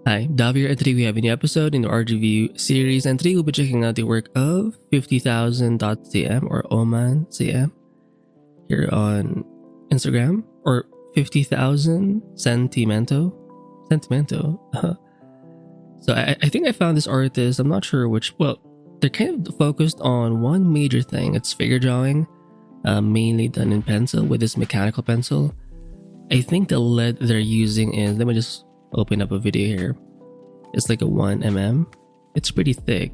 Hi, Dav here, and today we have a new episode in the art review series, and today we'll be checking out the work of 50,000.cm or OMAN CM here on Instagram, or 50,000 Sentimento. So I think I found this artist, I'm not sure which, well, they're kind of focused on one major thing. It's figure drawing, mainly done in pencil with this mechanical pencil. I think the lead they're using is, let me just open up a video here. It's like a 1 mm. It's pretty thick.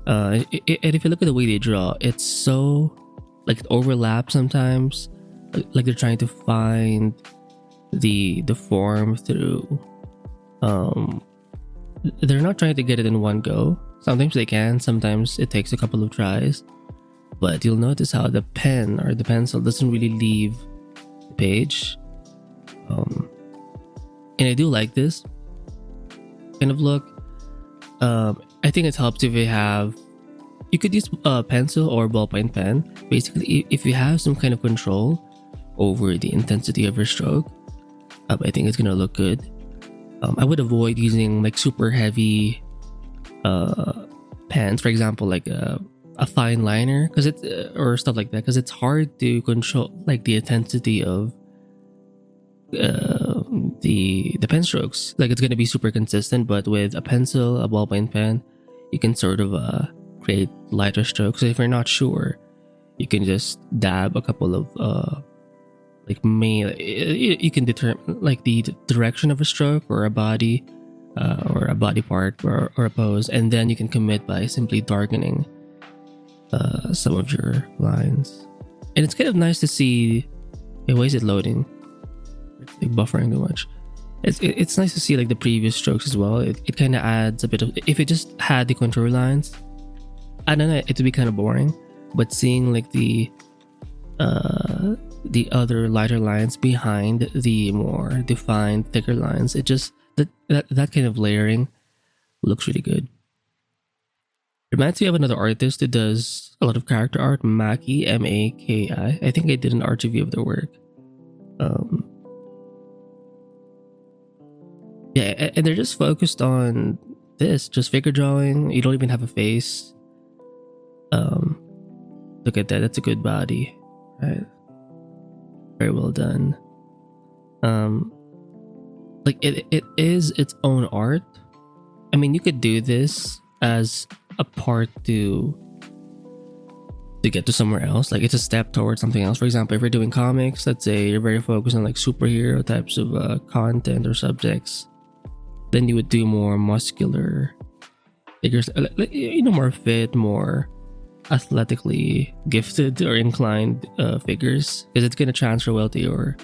And if you look at the way they draw, it's so like it overlaps sometimes. Like they're trying to find the form through. They're not trying to get it in one go. Sometimes they can. Sometimes it takes a couple of tries. But you'll notice how the pen or the pencil doesn't really leave the page. And I do like this kind of look. I think it helps if you could use a pencil or ballpoint pen. Basically, if you have some kind of control over the intensity of your stroke, I think it's gonna look good. I would avoid using like super heavy pens, for example, like a fine liner, because it's or stuff like that, because it's hard to control like the intensity of the pen strokes. Like it's gonna be super consistent, but with a pencil, a ballpoint pen, you can sort of create lighter strokes. So if you're not sure, you can just dab a couple of you can determine like the direction of a stroke or a body part or a pose, and then you can commit by simply darkening some of your lines. And it's kind of nice to see. Why is it loading? It's like buffering too much. It's nice to see like the previous strokes as well. It kind of adds a bit of, if it just had the contour lines, I don't know, it would be kind of boring. But seeing like the other lighter lines behind the more defined thicker lines, it just that kind of layering looks really good. Reminds me of another artist who does a lot of character art, Maki, Maki. I think I did an art review of their work. Yeah, and they're just focused on this, just figure drawing. You don't even have a face. Look at that. That's a good body, right? Very well done. Like it is its own art. I mean, you could do this as a part to get to somewhere else. Like it's a step towards something else. For example, if you're doing comics, let's say you're very focused on like superhero types of content or subjects, then you would do more muscular figures, more fit, more athletically gifted or inclined figures, because it's going to transfer well to your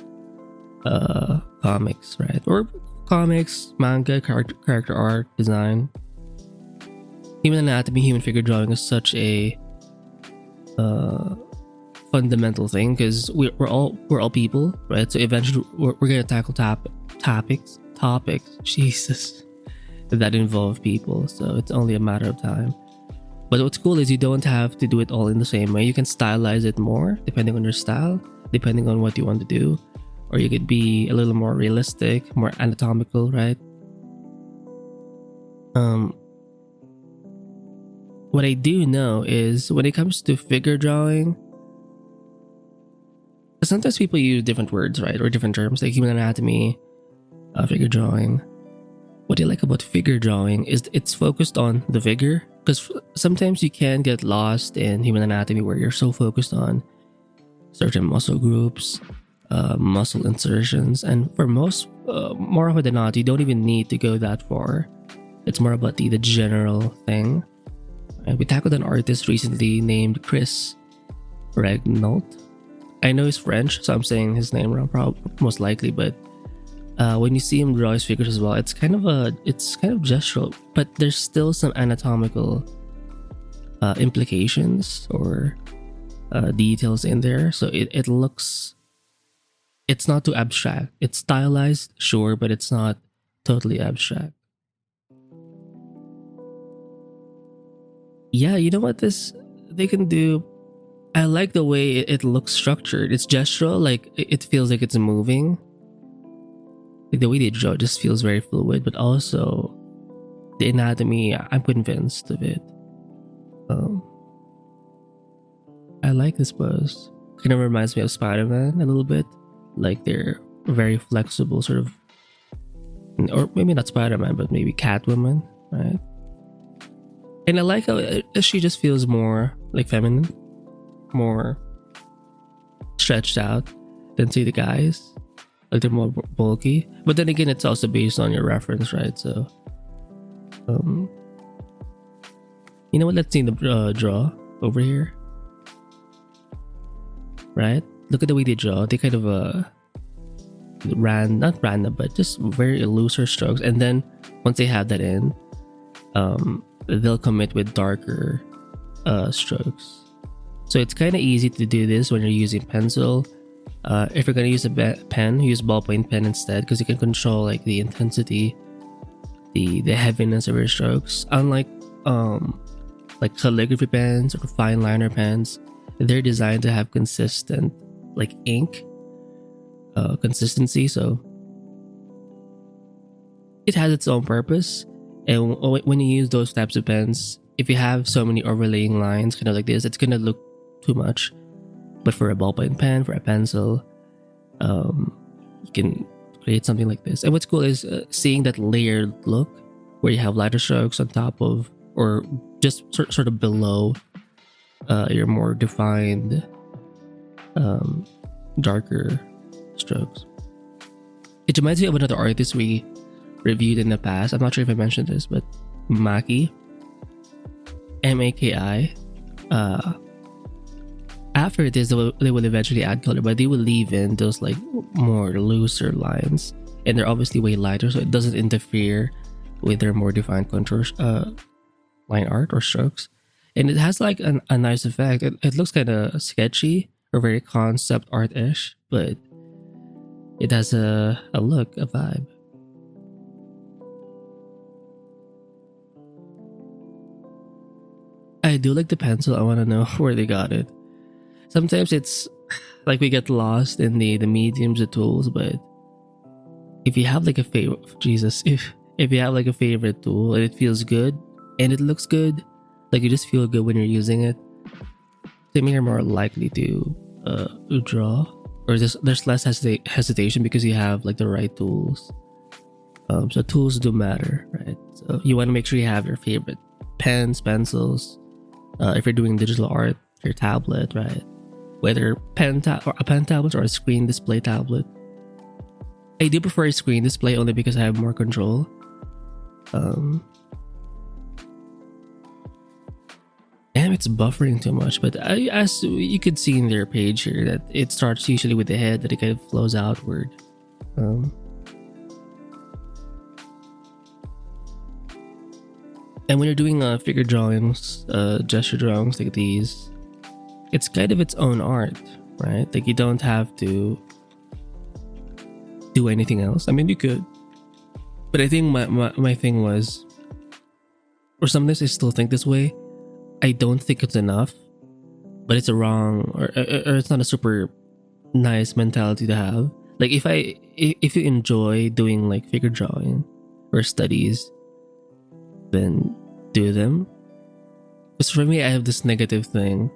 comics, right? Or comics, manga, character art, design. Human anatomy, human figure drawing is such a fundamental thing, because we're all people, right? So eventually we're going to tackle topics Jesus, that involve people. So it's only a matter of time. But what's cool is you don't have to do it all in the same way. You can stylize it more depending on your style, depending on what you want to do. Or you could be a little more realistic, more anatomical, right? What I do know is when it comes to figure drawing, sometimes people use different words, right? Or different terms, like human anatomy, figure drawing. What I like about figure drawing is it's focused on the figure, because sometimes you can get lost in human anatomy where you're so focused on certain muscle groups, muscle insertions, and for most, more often than not, you don't even need to go that far. It's more about the general thing. And we tackled an artist recently named Chris Regnault. I know he's French, so I'm saying his name wrong, most likely, but when you see him draw his figures as well, it's kind of gestural, but there's still some anatomical implications or details in there. So it looks, it's not too abstract. It's stylized, sure, but it's not totally abstract. Yeah, you know what they can do? I like the way it looks structured. It's gestural, like it feels like it's moving. Like the way they draw just feels very fluid, but also the anatomy, I'm convinced of it. I like this pose. Kind of reminds me of Spider-Man a little bit. Like they're very flexible, sort of, or maybe not Spider-Man, but maybe Catwoman, right? And I like how she just feels more like feminine, more stretched out than say the guys. Like they're more bulky. But then again, it's also based on your reference, right? So, you know what? Let's see the draw over here. Right? Look at the way they draw. They kind of not random, but just very looser strokes. And then once they have that in, they'll commit with darker strokes. So it's kind of easy to do this when you're using pencil. If you're gonna use a pen, use ballpoint pen instead, because you can control like the intensity, the heaviness of your strokes. Unlike like calligraphy pens or fine liner pens, they're designed to have consistent like ink consistency, so it has its own purpose. And when you use those types of pens, if you have so many overlaying lines kind of like this, it's gonna look too much. But for a ballpoint pen, for a pencil, you can create something like this. And what's cool is seeing that layered look where you have lighter strokes on top of, or just sort of below your more defined darker strokes. It reminds me of another artist we reviewed in the past. I'm not sure if I mentioned this, but Maki, Maki. After this, they will eventually add color, but they will leave in those like more looser lines, and they're obviously way lighter, so it doesn't interfere with their more defined contours, line art or strokes. And it has like a nice effect. It looks kind of sketchy or very concept art-ish, but it has a look, a vibe. I do like the pencil. I want to know where they got it. Sometimes it's like we get lost in the mediums, the tools, but if you have like a favorite, if you have like a favorite tool and it feels good and it looks good, like you just feel good when you're using it, I mean, you're more likely to draw, or there's less hesitation because you have like the right tools. So tools do matter, right? So you want to make sure you have your favorite pens, pencils. If you're doing digital art, your tablet, right? Whether a pen tablet or a screen display tablet. I do prefer a screen display only because I have more control. And it's buffering too much, but as you could see in their page here, that it starts usually with the head, that it kind of flows outward. And when you're doing figure drawings, gesture drawings like these, it's kind of its own art, right? Like you don't have to do anything else. I mean, you could, but I think my thing was, or sometimes I still think this way, I don't think it's enough, but it's a wrong, or it's not a super nice mentality to have. Like if you enjoy doing like figure drawing or studies, then do them. Because for me, I have this negative thing,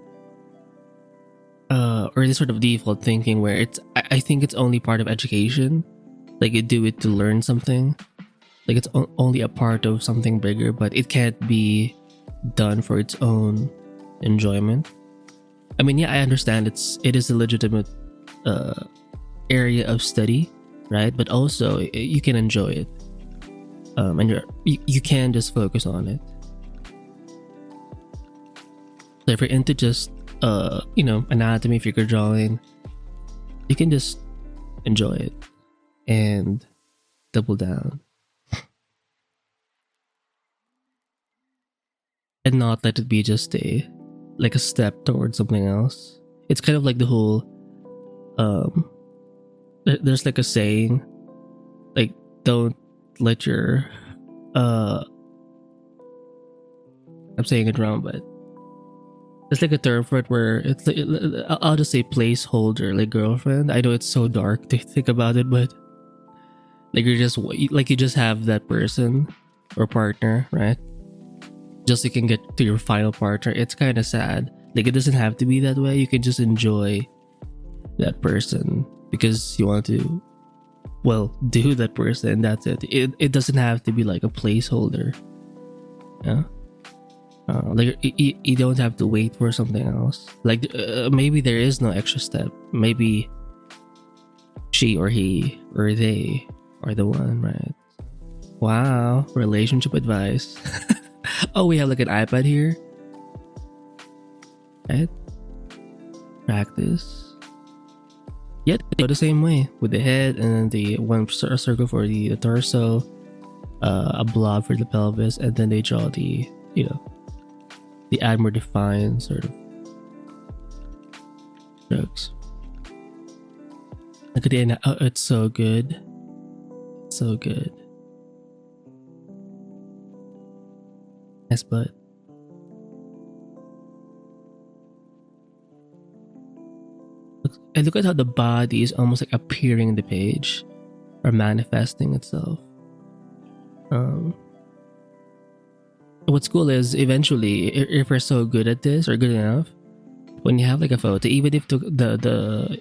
or this sort of default thinking where I think it's only part of education. Like you do it to learn something, like it's only a part of something bigger, but it can't be done for its own enjoyment. I mean, yeah, I understand it is a legitimate area of study, right? But also you can enjoy it, and you can just focus on it. So if you're into just anatomy, figure drawing, you can just enjoy it and double down and not let it be just a step towards something else. It's kind of like the whole there's like a saying, like, don't let your I'm saying it wrong, but there's like a term for it where it's like, I'll just say placeholder, like girlfriend. I know it's so dark to think about it, but Like you just have that person or partner, right? Just so you can get to your final partner. It's kind of sad. Like it doesn't have to be that way. You can just enjoy that person because you want to, well, do that person. That's it. It doesn't have to be like a placeholder. Yeah. Like you don't have to wait for something else. Like maybe there is no extra step. Maybe she or he or they are the one, right? Wow, relationship advice. Oh, we have like an iPad here, right? Practice. Yeah, go the same way with the head and then the one circle for the torso, a blob for the pelvis, and then they draw the, you know, the add more defined sort of strokes. Look at the end. Oh, it's so good. It's so good. Nice butt. And look at how the body is almost like appearing in the page or manifesting itself. What's cool is eventually, if we're so good at this or good enough, when you have like a photo, even if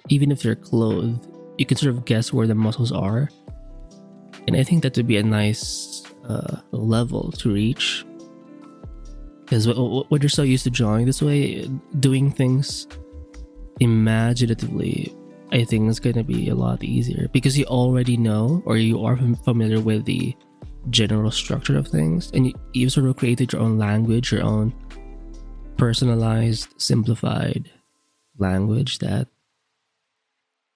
even if they're clothed, you can sort of guess where the muscles are, and I think that would be a nice level to reach. Because when you're so used to drawing this way, doing things imaginatively, I think it's going to be a lot easier because you already know or you are familiar with the general structure of things, and you sort of created your own language, your own personalized, simplified language that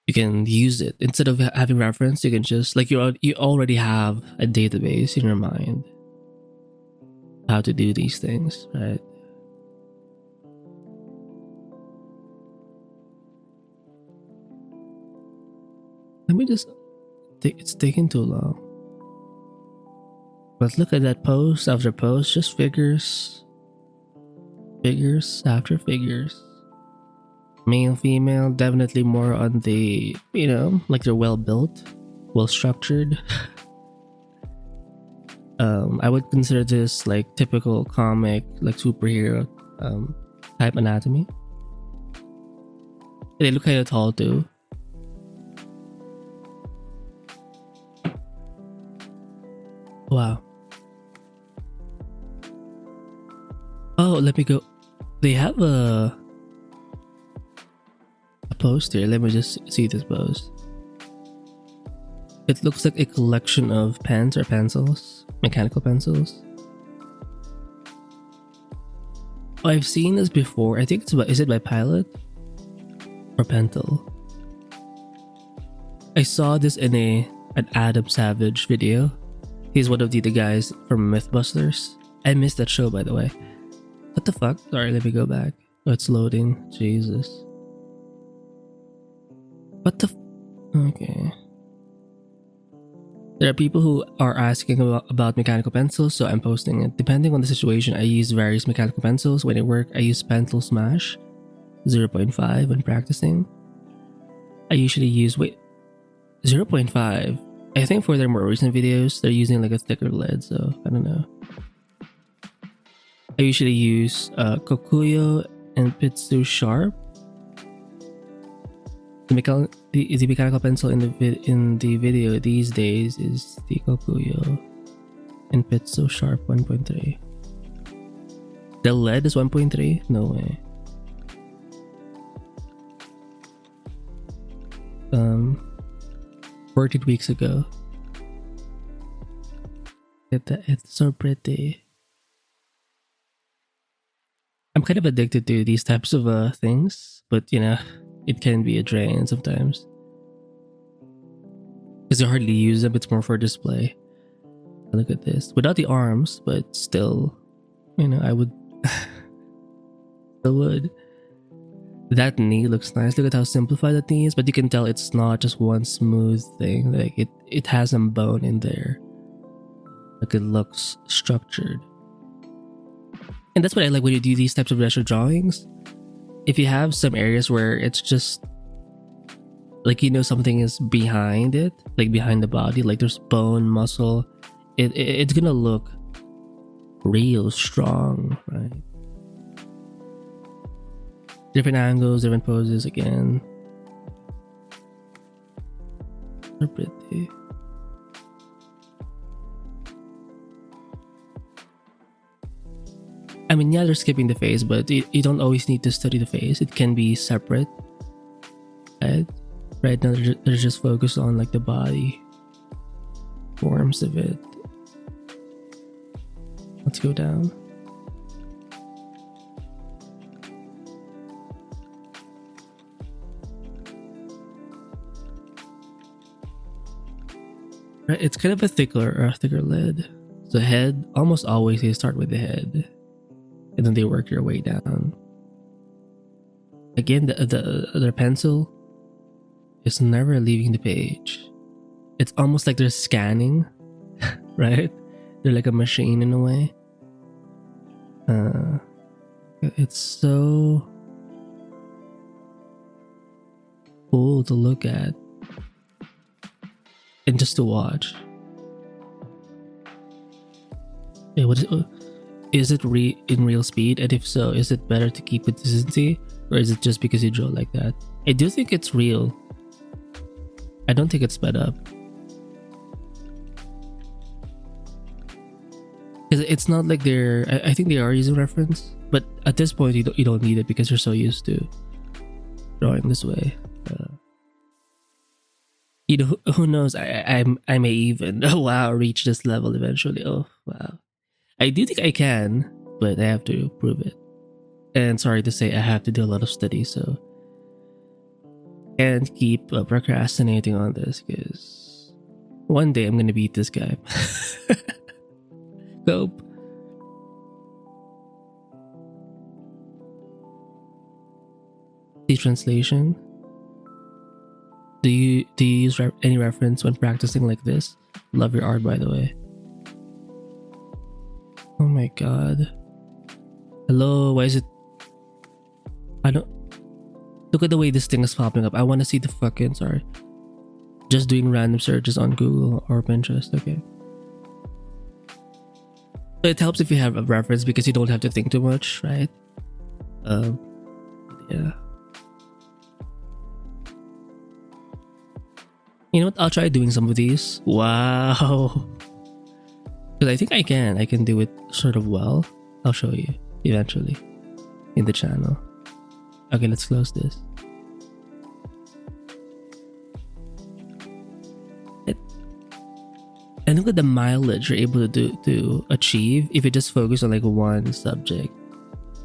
you can use it. Instead of having reference, you can just, like, you already have a database in your mind how to do these things, right? Let me just, it's taking too long. But look at that post after post, just figures after figures. Male, female, definitely more on the, you know, like they're well built, well structured. I would consider this like typical comic, like superhero type anatomy. They look kind of tall too. Wow. Oh, let me go. They have a post here. Let me just see this post. It looks like a collection of pens or pencils, mechanical pencils. Oh, I've seen this before. I think it's is it by Pilot or Pentel? I saw this in an Adam Savage video. He's one of the guys from Mythbusters. I missed that show, by the way. What the fuck? Sorry, let me go back. Oh, it's loading. Jesus. What the okay. There are people who are asking about mechanical pencils, so I'm posting it. Depending on the situation, I use various mechanical pencils. When I work, I use Pentel Smash 0.5 when practicing. I usually use 0.5. I think for their more recent videos, they're using like a thicker lead, so I don't know. I usually use Kokuyo and Pitsu Sharp. The mechanical pencil in the video these days is the Kokuyo and Pitsu Sharp 1.3. The lead is 1.3? No way. 14 weeks ago. It's so pretty. I'm kind of addicted to these types of things, but you know, it can be a drain sometimes. Because I hardly use them, it's more for display. Look at this. Without the arms, but still, you know, I would. Still would. That knee looks nice. Look at how simplified that knee is, but you can tell it's not just one smooth thing. Like it has some bone in there. Like it looks structured. And that's what I like when you do these types of retro drawings. If you have some areas where it's just like something is behind it, like behind the body, like there's bone, muscle. It's gonna look real strong, right? Different angles, different poses again. They're pretty. I mean, yeah, they're skipping the face, but you don't always need to study the face. It can be separate, right? Right now, they're just focused on like the body forms of it. Let's go down. Right, it's kind of a thicker lid. The head, almost always they start with the head, and then they work your way down. Again, the pencil is never leaving the page. It's almost like they're scanning, right? They're like a machine in a way. It's so cool to look at and just to watch. Yeah, is it in real speed? And if so, is it better to keep consistency, or is it just because you draw like that? I do think it's real. I don't think it's sped up. Because it's not like I think they are using reference, but at this point you don't need it because you're so used to drawing this way. Who knows? I may even reach this level eventually. Oh wow, I do think I can, but I have to prove it. And sorry to say, I have to do a lot of study, so can't keep procrastinating on this because one day I'm gonna beat this guy. Hope. The translation. Do you use any reference when practicing like this? Love your art, by the way. Oh my god. Hello, why is it? I don't. Look at the way this thing is popping up. I want to see the fucking. Sorry. Just doing random searches on Google or Pinterest. Okay. So it helps if you have a reference because you don't have to think too much, right? Yeah. You know what? I'll try doing some of these. Wow. Because I think I can do it sort of well. I'll show you eventually in the channel. Okay, let's close this. And look at the mileage you're able to achieve if you just focus on like one subject,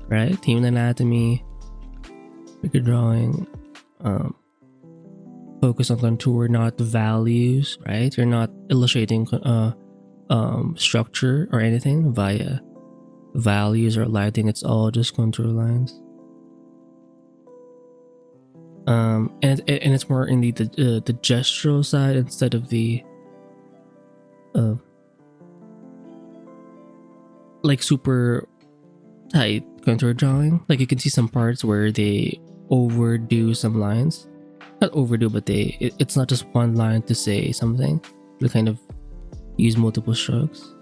right? Human anatomy, figure drawing, focus on contour, not values, right? You're not illustrating structure or anything via values or lighting. It's all just contour lines. And it's more in the gestural side instead of the like super tight contour drawing. Like you can see some parts where they overdo some lines. Not overdo, but it's not just one line to say something. They kind of use multiple strokes.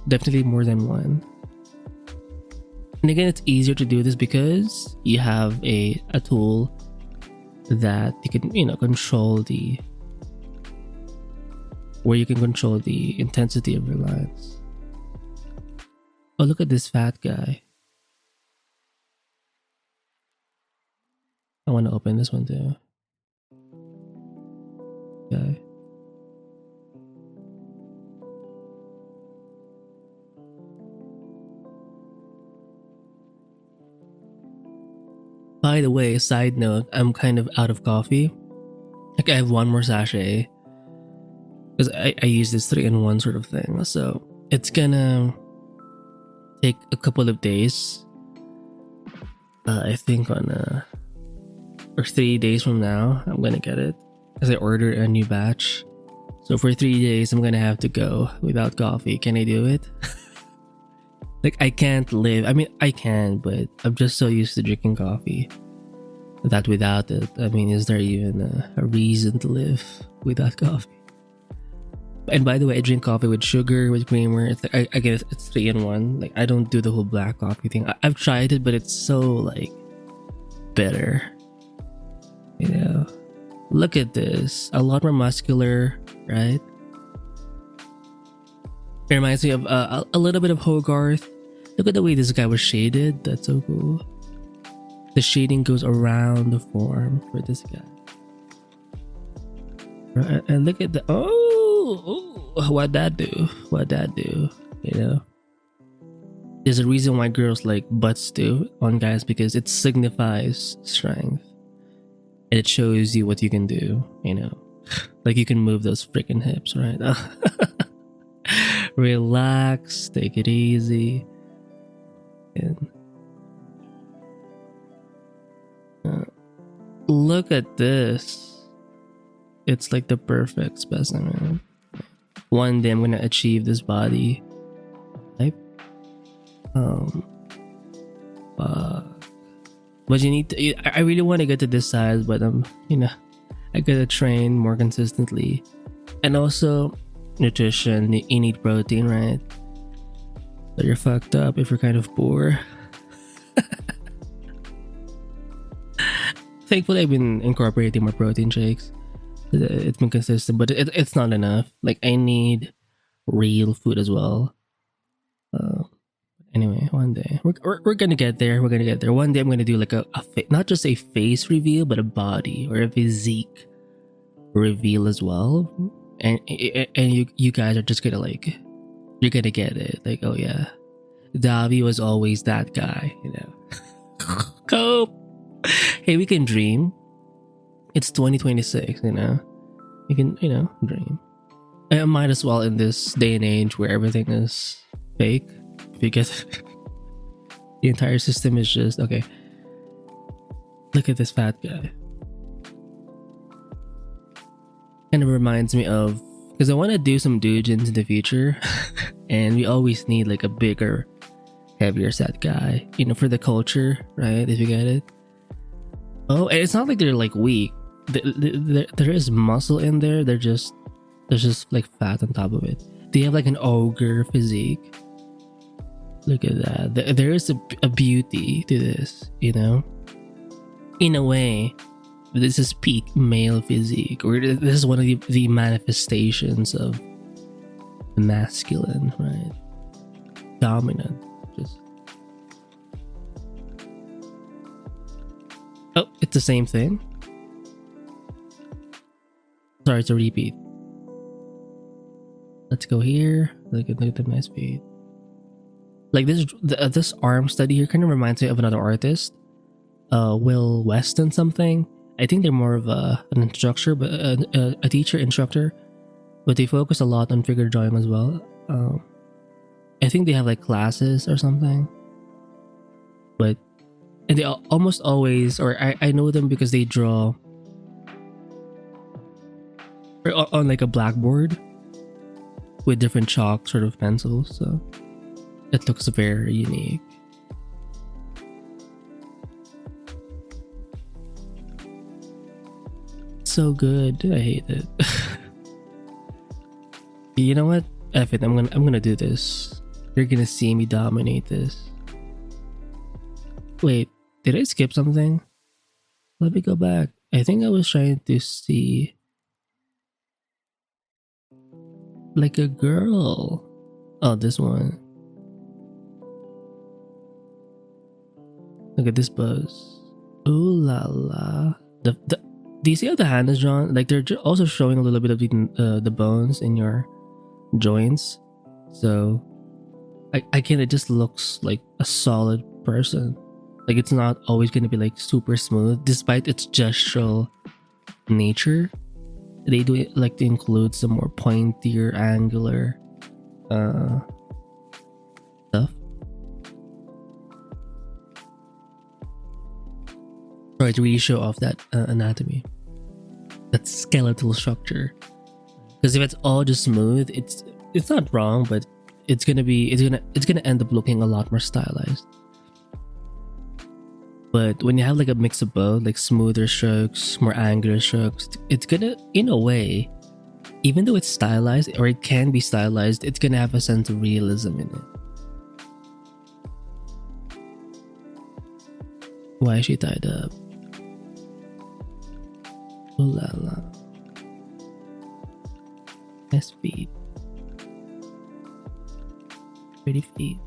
Definitely more than one. And again, it's easier to do this because you have a tool that you can control where you can control the intensity of your lines. Oh, look at this fat guy. I want to open this one too. Okay. By the way, side note, I'm kind of out of coffee. Like I have one more sachet because I use this 3-in-1 sort of thing. So it's gonna take a couple of days. I think on or 3 days from now, I'm gonna get it because I ordered a new batch. So for 3 days, I'm gonna have to go without coffee. Can I do it? Like I can't live. I mean, I can, but I'm just so used to drinking coffee that without it, I mean, is there even a reason to live without coffee? And by the way, I drink coffee with sugar, with creamer. It's like, I guess it's 3-in-1. Like, I don't do the whole black coffee thing. I've tried it, but it's so like bitter. You know, look at this. A lot more muscular, right? It reminds me of a little bit of Hogarth. Look at the way this guy was shaded. That's so cool. The shading goes around the form for this guy. Right, and look at the what'd that do? What'd that do? You know, there's a reason why girls like butts too on guys, because it signifies strength and it shows you what you can do. You know, like you can move those freaking hips, right? Relax, take it easy, and look at this. It's like the perfect specimen. One day I'm gonna achieve this body type. But you need to. I really want to get to this size, but you know, I gotta train more consistently, and also nutrition. You need protein, right? So you're fucked up if you're kind of poor. Thankfully, I've been incorporating more protein shakes. It's been consistent, but it's not enough. Like, I need real food as well. Anyway, one day we're gonna get there. We're gonna get there. One day I'm gonna do like a not just a face reveal, but a body or a physique reveal as well. And you guys are just gonna like, you're gonna get it. Like, oh yeah, Davi was always that guy. You know. Go. Hey, we can dream. It's 2026, you know. You can, you know, dream. I might as well in this day and age where everything is fake, because the entire system is just okay. Look at this fat guy. Kind of reminds me of, because I want to do some doujins in the future, and we always need like a bigger, heavier set guy, you know, for the culture, right? If you get it. Oh, and it's not like they're like weak. There is muscle in there. There's just like fat on top of it. They have like an ogre physique. Look at that. There is a beauty to this, you know. In a way, this is peak male physique, or this is one of the manifestations of the masculine, right? Dominant. Just. Oh, it's the same thing. Sorry to repeat. Let's go here. Look at the nice feet. Like this arm study here kind of reminds me of another artist, Will Weston something. I think they're more of an instructor, but a teacher instructor, but they focus a lot on figure drawing as well. I think they have like classes or something, but and they almost always, or I know them because they draw on like a blackboard with different chalk sort of pencils, so it looks very unique. So good. I hate it. You know what? F it. I'm gonna do this. You're gonna see me dominate this. Wait, did I skip something? Let me go back. I think I was trying to see like a girl. Oh, this one. Look at this buzz. Ooh la la. Do you see how the hand is drawn? Like they're also showing a little bit of the bones in your joints. So again, it just looks like a solid person. Like it's not always going to be like super smooth, despite its gestural nature. They do like to include some more pointier, angular stuff. Try to really show off that anatomy, that skeletal structure. Because if it's all just smooth, it's not wrong, but it's gonna end up looking a lot more stylized. But when you have like a mix of both, like smoother strokes, more angular strokes, it's gonna, in a way, even though it's stylized or it can be stylized, it's gonna have a sense of realism in it. Why is she tied up? Ooh la la. Nice feet. Pretty feet.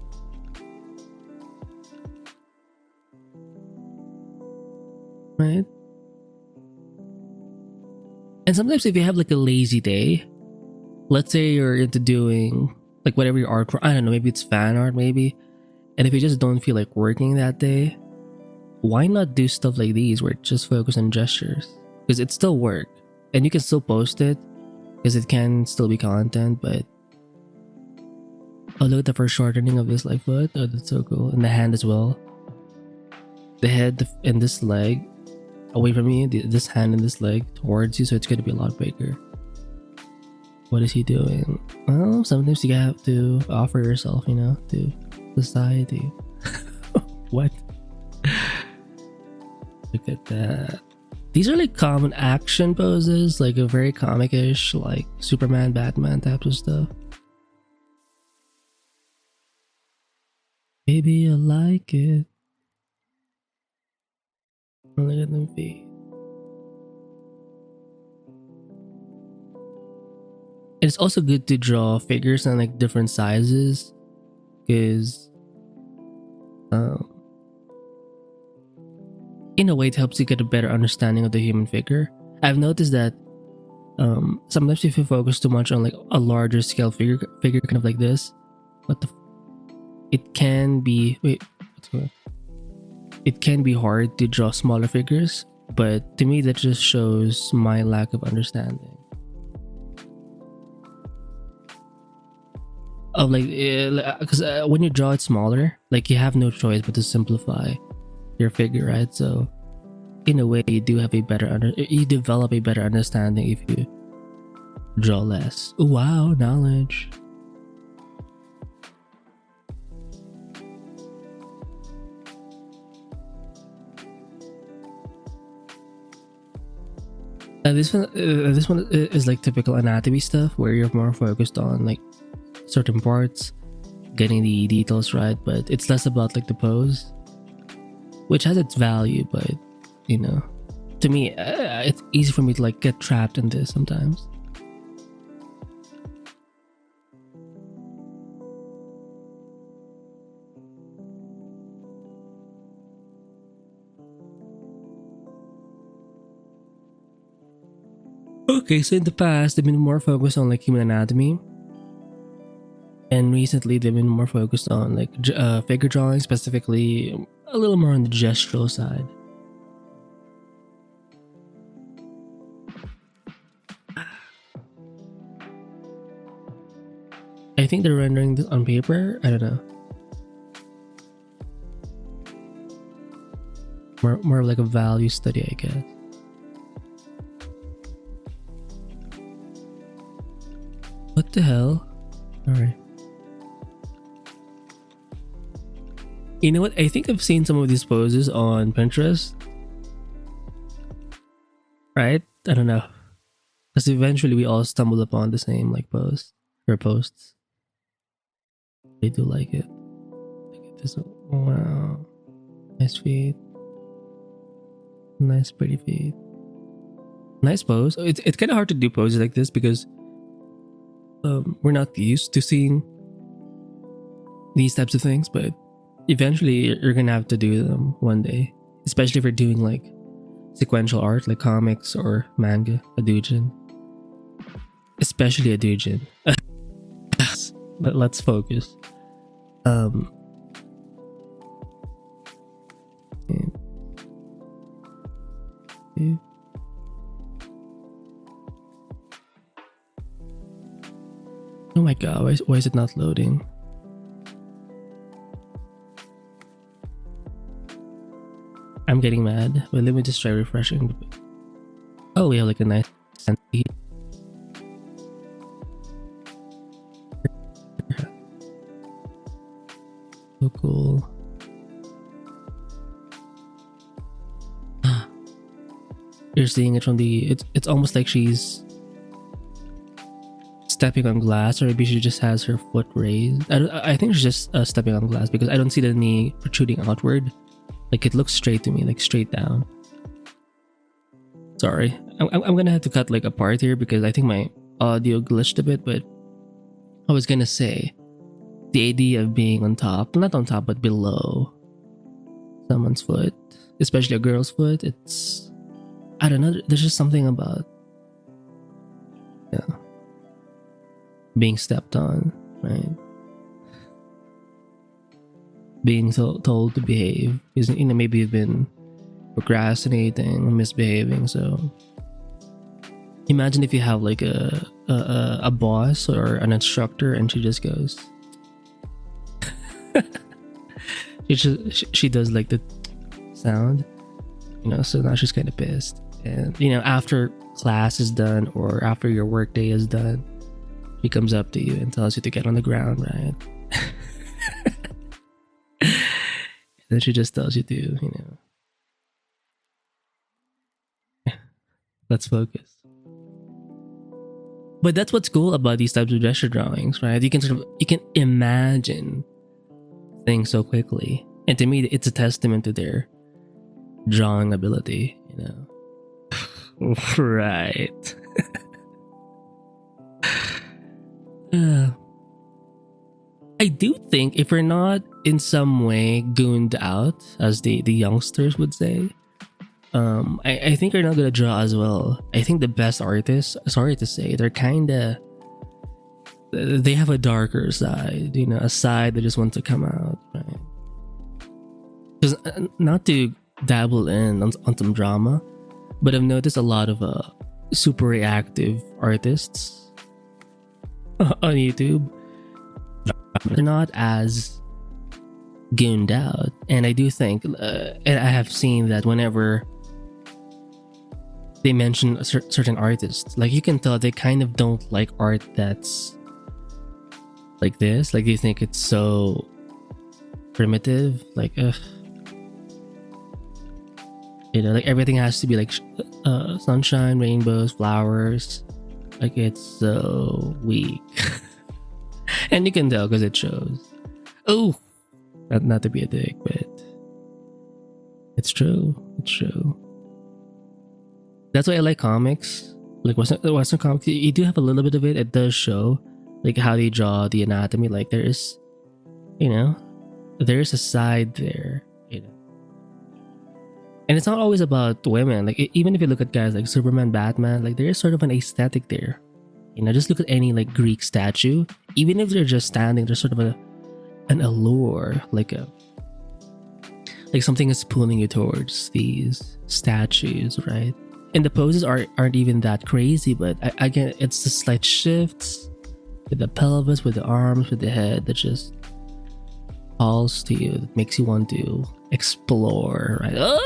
Right? And sometimes if you have like a lazy day, let's say you're into doing like whatever your art, I don't know, maybe it's fan art maybe, and if you just don't feel like working that day, why not do stuff like these where it just focus on gestures? Because it's still work and you can still post it because it can still be content. But oh, look at the first shortening of this like foot. Oh, that's so cool. And the hand as well, the head and this leg away from me, this hand and this leg towards you, so it's going to be a lot bigger. What is he doing? Well, sometimes you have to offer yourself, you know, to society. What? Look at that. These are like common action poses, like a very comic-ish, like Superman, Batman types of stuff. Baby, I like it. Look at them feet. It's also good to draw figures in like different sizes, because in a way it helps you get a better understanding of the human figure. I've noticed that sometimes if you focus too much on like a larger scale figure kind of like this, it can be it can be hard to draw smaller figures, but to me that just shows my lack of understanding of like, because when you draw it smaller, like you have no choice but to simplify your figure, right? So in a way you do have you develop a better understanding if you draw less. Ooh, wow, knowledge. This one is like typical anatomy stuff where you're more focused on like certain parts, getting the details right, but it's less about like the pose, which has its value. But you know, to me, it's easy for me to like get trapped in this sometimes. Okay, so in the past they've been more focused on like human anatomy, and recently they've been more focused on like figure drawing, specifically a little more on the gestural side. I think they're rendering this on paper. I don't know. More of like a value study, I guess. What the hell? Alright. You know what? I think I've seen some of these poses on Pinterest. Right? I don't know. Because eventually we all stumble upon the same like post or posts. I do like it. Look at this. Wow. Nice feet. Nice pretty feet. Nice pose. It's kind of hard to do poses like this because we're not used to seeing these types of things, but eventually you're gonna have to do them one day, especially if you're doing like sequential art like comics or manga, a doujin, especially a doujin. But let's focus. Oh my god, why is it not loading? I'm getting mad. But let me just try refreshing. Oh, we have like a nice feet. So cool. you're seeing it from the, it's almost like she's stepping on glass, or maybe she just has her foot raised. I think she's just stepping on glass, because I don't see the knee protruding outward. Like, it looks straight to me, like straight down. Sorry, I'm gonna have to cut like a part here because I think my audio glitched a bit. But I was gonna say, the idea of being on top, not on top but below someone's foot, especially a girl's foot, it's, I don't know, there's just something about, yeah, being stepped on, right? Being told to behave, because, you know, maybe you've been procrastinating or misbehaving. So imagine if you have like a boss or an instructor, and she just goes she does like the sound, you know. So now she's kind of pissed, and, you know, after class is done or after your work day is done, she comes up to you and tells you to get on the ground, right? And then she just tells you to, you know, let's focus. But that's what's cool about these types of gesture drawings, right? You can imagine things so quickly, and to me, it's a testament to their drawing ability, you know. Right. I do think if we're not in some way gooned out, as the youngsters would say, I think we're not gonna draw as well. I think the best artists, sorry to say, they're kinda, they have a darker side, you know, a side that just wants to come out, right? Because not to dabble in on some drama, but I've noticed a lot of super reactive artists on YouTube. They're not as gooned out, and I do think, and I have seen that whenever they mention a certain artists, like, you can tell they kind of don't like art that's like this. Like, they think it's so primitive, like, you know, like everything has to be like sunshine, rainbows, flowers. Like, it's so weak. And you can tell because it shows. Oh, not to be a dick, but it's true. It's true. That's why I like comics, like Western comics. You do have a little bit of it. It does show like how they draw the anatomy. Like, there is, you know, there is a side there, you know. And it's not always about women. Like, even if you look at guys like Superman, Batman, like, there is sort of an aesthetic there. You know, just look at any like Greek statue. Even if they're just standing, there's sort of an allure, like something is pulling you towards these statues, right? And the poses aren't even that crazy, but again, it's the slight shifts with the pelvis, with the arms, with the head that just calls to you, that makes you want to explore, right?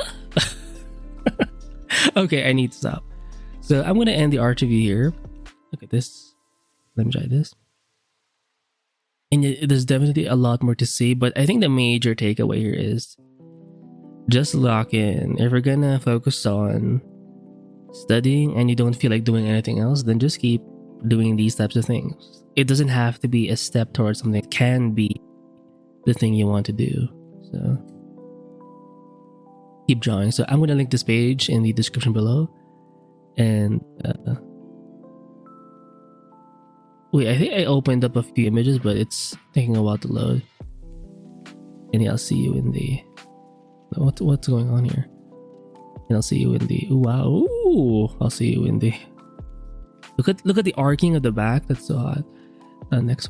Okay, I need to stop. So I'm gonna end the art review here. Look at this. Let me try this. And there's definitely a lot more to see, but I think the major takeaway here is just lock in. If you're gonna focus on studying and you don't feel like doing anything else, then just keep doing these types of things. It doesn't have to be a step towards something. It can be the thing you want to do. So keep drawing. So I'm gonna link this page in the description below. And wait, I think I opened up a few images, but it's taking a while to load. And I'll see you in the... What's going on here? And I'll see you in the... Wow. Ooh, I'll see you in the... Look at the arcing of the back. That's so hot. Next one.